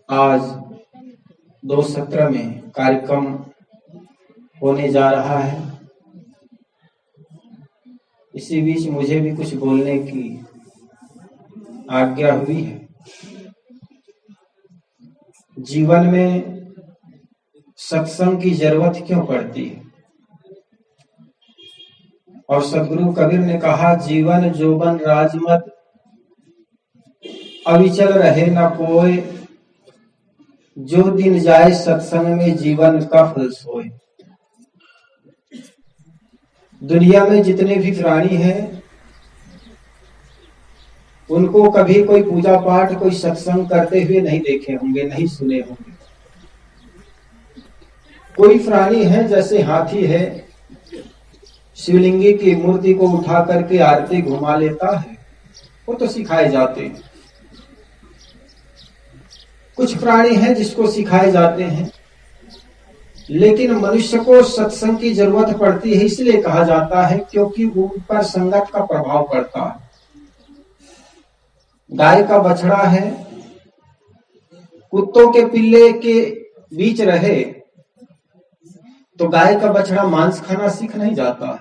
आज 2:17 में कार्यक्रम होने जा रहा है। इसी बीच मुझे भी कुछ बोलने की आज्ञा हुई है। जीवन में सत्संग की जरूरत क्यों पड़ती है? और सदगुरु कबीर ने कहा, जीवन जोबन राजमत अविचल रहे न कोय, जो दिन जाए सत्संग में जीवन का फल सोए। दुनिया में जितने भी प्राणी हैं उनको कभी कोई पूजा पाठ, कोई सत्संग करते हुए नहीं देखे होंगे, नहीं सुने होंगे। कोई प्राणी है जैसे हाथी है, शिवलिंगी की मूर्ति को उठा करके आरती घुमा लेता है, वो तो सिखाए जाते हैं। कुछ प्राणी हैं जिसको सिखाए जाते हैं, लेकिन मनुष्य को सत्संग की जरूरत पड़ती है। इसलिए कहा जाता है क्योंकि उन पर संगत का प्रभाव पड़ता है। गाय का बछड़ा है, कुत्तों के पिल्ले के बीच रहे तो गाय का बछड़ा मांस खाना सीख नहीं जाता है।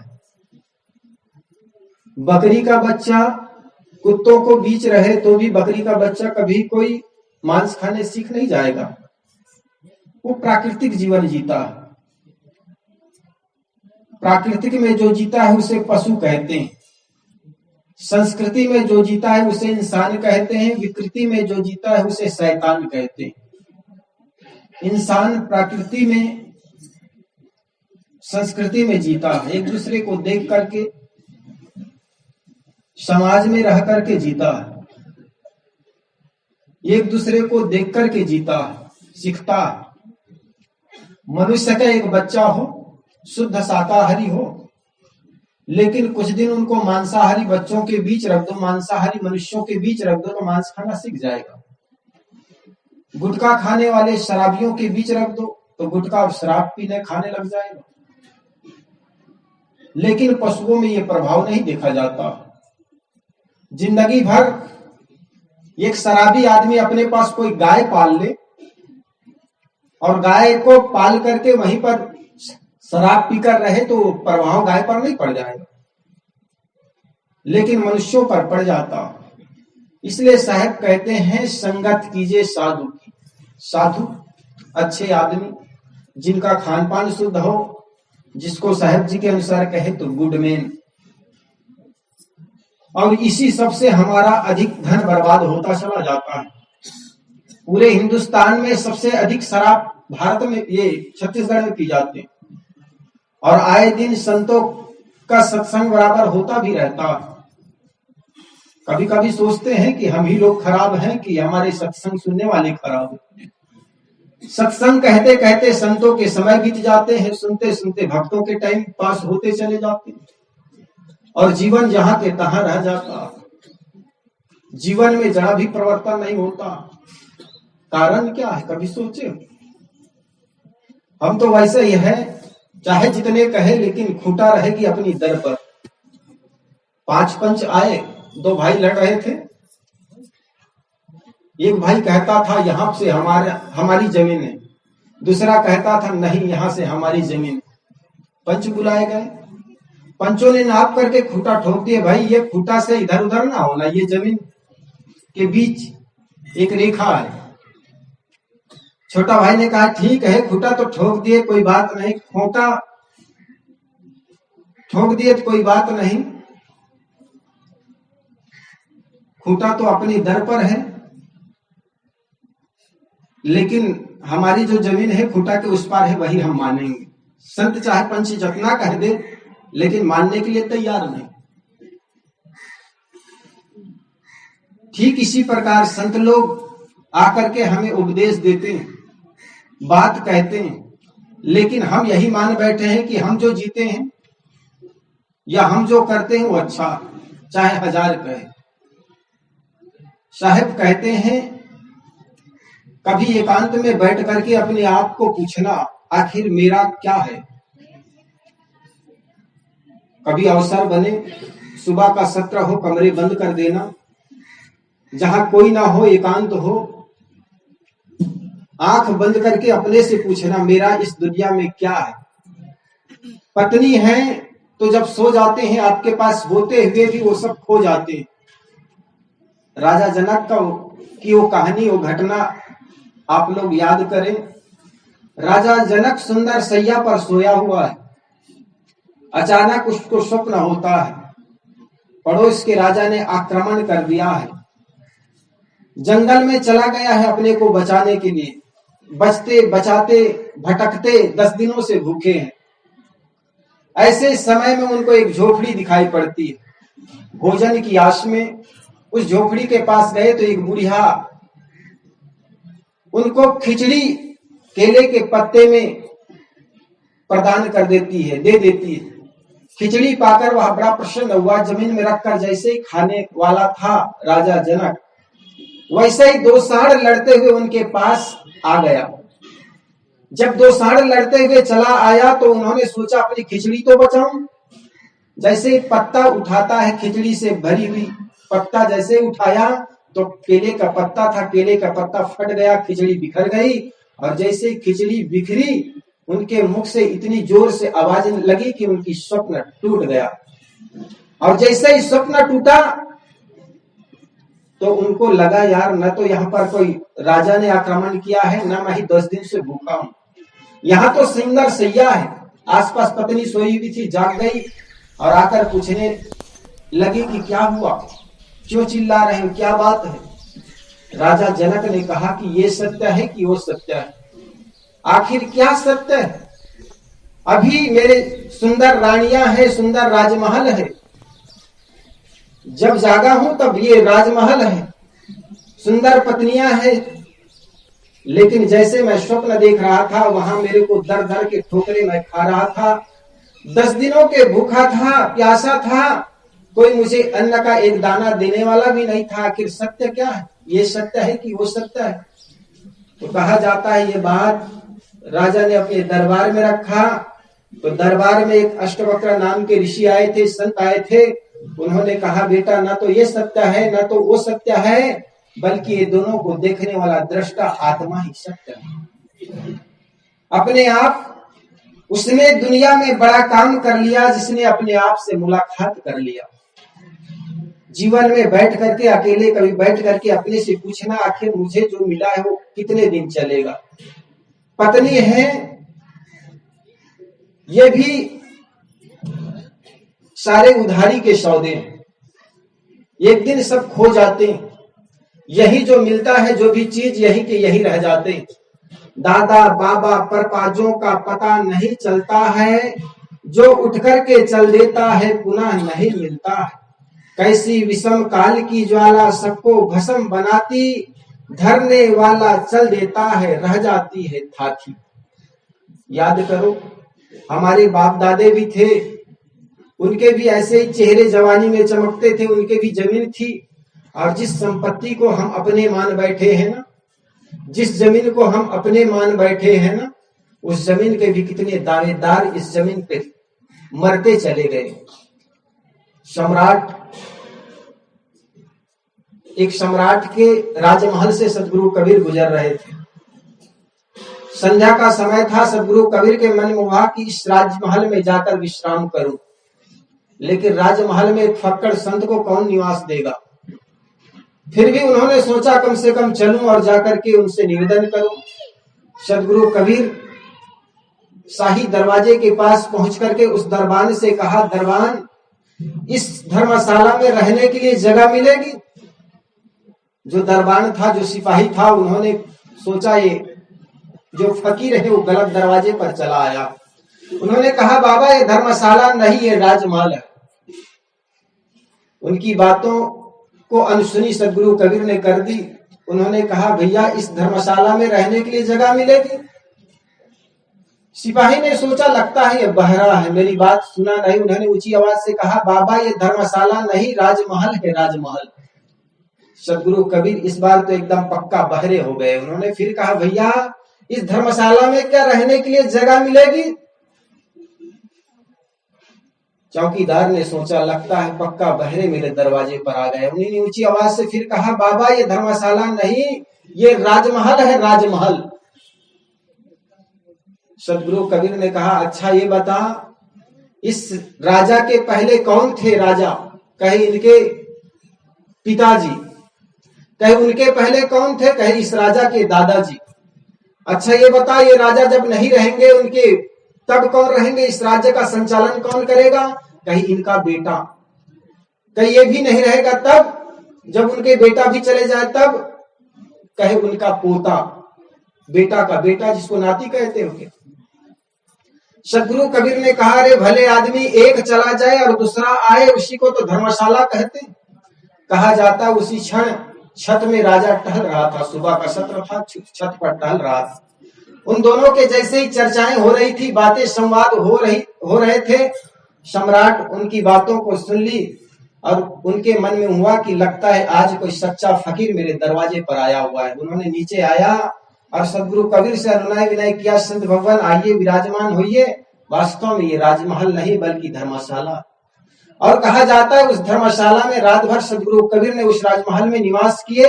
बकरी का बच्चा कुत्तों को बीच रहे तो भी बकरी का बच्चा कभी कोई मांस खाने सीख नहीं जाएगा। वो प्राकृतिक जीवन जीता है। प्राकृतिक में जो जीता है उसे पशु कहते हैं। संस्कृति में जो जीता है उसे इंसान कहते हैं। विकृति में जो जीता है उसे शैतान कहते हैं। इंसान प्रकृति में, संस्कृति में जीता है, एक दूसरे को देख करके, समाज में रह करके जीता है, एक दूसरे को देख करके जीता है, सीखता है। मनुष्य का एक बच्चा हो, शुद्ध शाकाहारी हो, लेकिन कुछ दिन उनको मांसाहारी बच्चों के बीच रख दो, मांसाहारी मनुष्यों के बीच रख दो तो मांस खाना सीख जाएगा। गुटखा खाने वाले शराबियों के बीच रख दो तो गुटखा और शराब पीने खाने लग जाएगा। लेकिन पशुओं में यह प्रभाव नहीं देखा जाता। जिंदगी भर एक शराबी आदमी अपने पास कोई गाय पाल ले और गाय को पाल करके वहीं पर शराब पीकर रहे तो प्रभाव गाय पर नहीं पड़ जाएगा, लेकिन मनुष्यों पर पड़ जाता। इसलिए साहब कहते हैं, संगत कीजिए साधु की। साधु अच्छे आदमी, जिनका खान पान शुद्ध हो, जिसको साहब जी के अनुसार कहे तो गुडमैन। और इसी सबसे हमारा अधिक धन बर्बाद होता चला जाता है। पूरे हिंदुस्तान में सबसे अधिक शराब भारत में, ये छत्तीसगढ़ में पी जाते हैं। और आए दिन संतों का सत्संग बराबर होता भी रहता। कभी कभी सोचते हैं कि हम ही लोग खराब हैं कि हमारे सत्संग सुनने वाले खराब हैं। सत्संग कहते कहते संतों के समय बीत जाते हैं, सुनते सुनते भक्तों के टाइम पास होते चले जाते हैं और जीवन जहां के तहां रह जाता। जीवन में जरा भी परिवर्तन नहीं होता। कारण क्या है, कभी सोचे? हम तो वैसे ही है, चाहे जितने कहे, लेकिन खूंटा रहेगी अपनी दर पर। 5 पंच आए, 2 भाई लड़ रहे थे। एक भाई कहता था यहां से हमारी जमीन है, दूसरा कहता था नहीं, यहां से हमारी जमीन। पंच बुलाए गए, पंचों ने नाप करके खूंटा ठोक दिए। भाई ये खूंटा से इधर उधर ना होना, ये जमीन के बीच एक रेखा है। छोटा भाई ने कहा ठीक है, खूंटा तो ठोक दिए, कोई बात नहीं। खूंटा ठोक दिए तो कोई बात नहीं, खूंटा तो अपनी दर पर है, लेकिन हमारी जो जमीन है खूंटा के उस पार है, वही हम मानेंगे। संत चाहे पंच जतना कह दे, लेकिन मानने के लिए तैयार नहीं। ठीक इसी प्रकार संत लोग आकर के हमें उपदेश देते हैं, बात कहते हैं, लेकिन हम यही मान बैठे हैं कि हम जो जीते हैं या हम जो करते हैं वो अच्छा, चाहे 1000 कहे। साहब कहते हैं, कभी एकांत में बैठ करके अपने आप को पूछना, आखिर मेरा क्या है। कभी अवसर बने, सुबह का सत्र हो, कमरे बंद कर देना, जहां कोई ना हो, एकांत हो, आंख बंद करके अपने से पूछना, मेरा इस दुनिया में क्या है। पत्नी है तो जब सो जाते हैं आपके पास होते हुए भी वो सब खो जाते हैं। राजा जनक की वो कहानी, वो घटना आप लोग याद करें। राजा जनक सुंदर सैया पर सोया हुआ है, अचानक उसको स्वप्न होता है पड़ोस के राजा ने आक्रमण कर दिया है। जंगल में चला गया है अपने को बचाने के लिए, बचते बचाते भटकते 10 दिनों से भूखे हैं। ऐसे समय में उनको एक झोपड़ी दिखाई पड़ती है। भोजन की आस में उस झोपड़ी के पास गए तो एक बुढ़िया उनको खिचड़ी केले के पत्ते में प्रदान कर देती है, दे देती है। खिचड़ी पाकर वह बड़ा प्रसन्न हुआ, जमीन में रखकर जैसे ही खाने वाला था राजा जनक, वैसे ही 2 सांड लड़ते हुए उनके पास आ गया। जब 2 सांड लड़ते हुए चला आया तो उन्होंने सोचा अपनी खिचड़ी तो बचाऊं। जैसे ही पत्ता उठाता है खिचड़ी से भरी हुई, पत्ता जैसे उठाया तो केले का पत्ता था, केले का पत्ता फट गया, खिचड़ी बिखर गई। और जैसे खिचड़ी बिखरी उनके मुख से इतनी जोर से आवाज लगी कि उनकी स्वप्न टूट गया। और जैसे ही स्वप्न टूटा तो उनको लगा, यार न तो यहाँ पर कोई राजा ने आक्रमण किया है, न मैं ही 10 दिन से भूखा हूं। यहाँ तो सुंदर सैया है। आसपास पत्नी सोई हुई थी, जाग गई और आकर पूछने लगी कि क्या हुआ, क्यों चिल्ला रहे हो, क्या बात है। राजा जनक ने कहा कि ये सत्य है कि वो सत्य है। आखिर क्या सत्य है? अभी मेरे सुंदर रानियां हैं, सुंदर राजमहल है। जब जागा हूं तब ये राजमहल है, सुंदर पत्नियां हैं। लेकिन जैसे मैं स्वप्न देख रहा था वहां मेरे को दर दर के ठोकरे मैं खा रहा था। 10 दिनों के भूखा था, प्यासा था, कोई मुझे अन्न का एक दाना देने वाला भी नहीं था। आखिर सत्य क्या है? ये सत्य है कि वो सत्य है? तो कहा जाता है ये बात राजा ने अपने दरबार में रखा। तो दरबार में एक अष्टवक्र नाम के ऋषि आए थे, संत आए थे। उन्होंने कहा बेटा ना तो ये सत्य है ना तो वो सत्य है, बल्कि ये दोनों को देखने वाला दृष्टा आत्मा ही सत्य है। अपने आप उसने दुनिया में बड़ा काम कर लिया जिसने अपने आप से मुलाकात कर लिया। जीवन में बैठ करके अकेले कभी बैठ करके अपने से पूछना, आखिर मुझे जो मिला है वो कितने दिन चलेगा। पत्नी है, ये भी सारे उधारी के सौदे हैं, एक दिन सब खो जाते हैं। यही जो मिलता है, जो भी चीज यही के यही रह जाते हैं। दादा बाबा परपाजों का पता नहीं चलता है, जो उठ करके चल देता है पुनः नहीं मिलता है। कैसी विषम काल की ज्वाला सबको भस्म बनाती, धरने वाला चल देता है रह जाती है थाथी। याद करो, हमारे बाप दादे भी थे, उनके भी ऐसे ही चेहरे जवानी में चमकते थे, उनके भी जमीन थी। और जिस संपत्ति को हम अपने मान बैठे हैं ना, जिस जमीन को हम अपने मान बैठे हैं ना, उस जमीन के भी कितने दावेदार इस जमीन पे मरते चले गए। एक सम्राट के राजमहल से सदगुरु कबीर गुजर रहे थे। संध्या का समय था। सदगुरु कबीर के मन में हुआ कि इस राजमहल में जाकर विश्राम करूं, लेकिन राजमहल में एक फक्कड़ संत को कौन निवास देगा। फिर भी उन्होंने सोचा कम से कम चलूं और जाकर के उनसे निवेदन करूं। सदगुरु कबीर शाही दरवाजे के पास पहुंच करके उस दरबान से कहा, दरबान इस धर्मशाला में रहने के लिए जगह मिलेगी? जो दरबान था, जो सिपाही था, उन्होंने सोचा ये जो फकीर है वो गलत दरवाजे पर चला आया। उन्होंने कहा, बाबा ये धर्मशाला नहीं, ये राजमहल है। उनकी बातों को अनसुनी सदगुरु कबीर ने कर दी। उन्होंने कहा, भैया इस धर्मशाला में रहने के लिए जगह मिलेगी? सिपाही ने सोचा लगता है ये बहरा है, मेरी बात सुना नहीं। उन्होंने ऊंची आवाज से कहा, बाबा ये धर्मशाला नहीं, राजमहल है, राजमहल। सदगुरु कबीर इस बार तो एकदम पक्का बहरे हो गए। उन्होंने फिर कहा, भैया इस धर्मशाला में क्या रहने के लिए जगह मिलेगी? चौकीदार ने सोचा लगता है पक्का बहरे मेरे दरवाजे पर आ गए। उन्होंने ऊंची आवाज से फिर कहा, बाबा ये धर्मशाला नहीं, ये राजमहल है, राजमहल। सदगुरु कबीर ने कहा, अच्छा ये बता, इस राजा के पहले कौन थे राजा? कहे इनके पिताजी। कहे उनके पहले कौन थे? कहे इस राजा के दादाजी। अच्छा ये बता, ये राजा जब नहीं रहेंगे उनके तब कौन रहेंगे? इस राज्य का संचालन कौन करेगा? कहे इनका बेटा। कहे ये भी नहीं रहेगा तब? जब उनके बेटा भी चले जाए तब? कहे उनका पोता, बेटा का बेटा, जिसको नाती कहते हो। सदगुरु कबीर ने कहा, अरे भले आदमी, एक चला जाए और दूसरा आए, उसी को तो धर्मशाला कहते। कहा जाता उसी क्षण छत में राजा टहल रहा था, सुबह का सत्र था, छत पर टहल रहा था। उन दोनों के जैसे ही चर्चाएं हो रही थी, बातें संवाद हो रहे थे, सम्राट उनकी बातों को सुन ली और उनके मन में हुआ कि लगता है आज कोई सच्चा फकीर मेरे दरवाजे पर आया हुआ है। उन्होंने नीचे आया और सदगुरु कबीर से अनुनय विनय किया, संत भगवान आइए, विराजमान होइए, वास्तव में ये राजमहल नहीं बल्कि धर्मशाला। और कहा जाता है उस धर्मशाला में रात भर सदगुरु कबीर ने उस राजमहल में निवास किए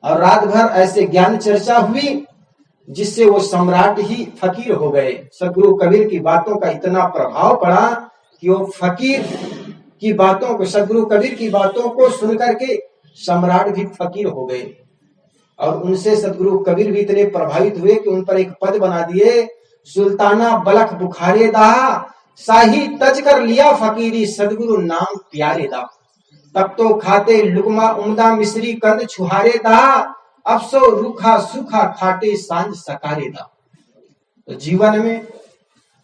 और रात भर ऐसे ज्ञान चर्चा हुई जिससे वो सम्राट ही फकीर हो गए। सदगुरु कबीर की बातों का इतना प्रभाव पड़ा कि वो फकीर की बातों को, सदगुरु कबीर की बातों को सुनकर के सम्राट भी फकीर हो गए। और उनसे सदगुरु कबीर भी इतने प्रभावित हुए कि उन पर एक पद बना दिए, सुल्ताना बलख बुखारे दा, शाही तज कर लिया फकीरी, सदगुरु नाम प्यारे दा। तब तो खाते लुकमा उमदा मिश्री कंद छुहारे दा, अफसो रूखा सूखा खाटे सांझ सकारे दा। तो जीवन में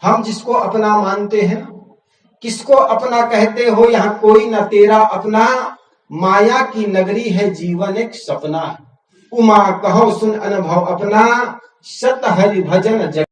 हम जिसको अपना मानते हैं, किसको अपना कहते हो, यहाँ कोई न तेरा अपना, माया की नगरी है जीवन एक सपना। उमा कहो सुन अनुभव अपना, सत हरि भजन जग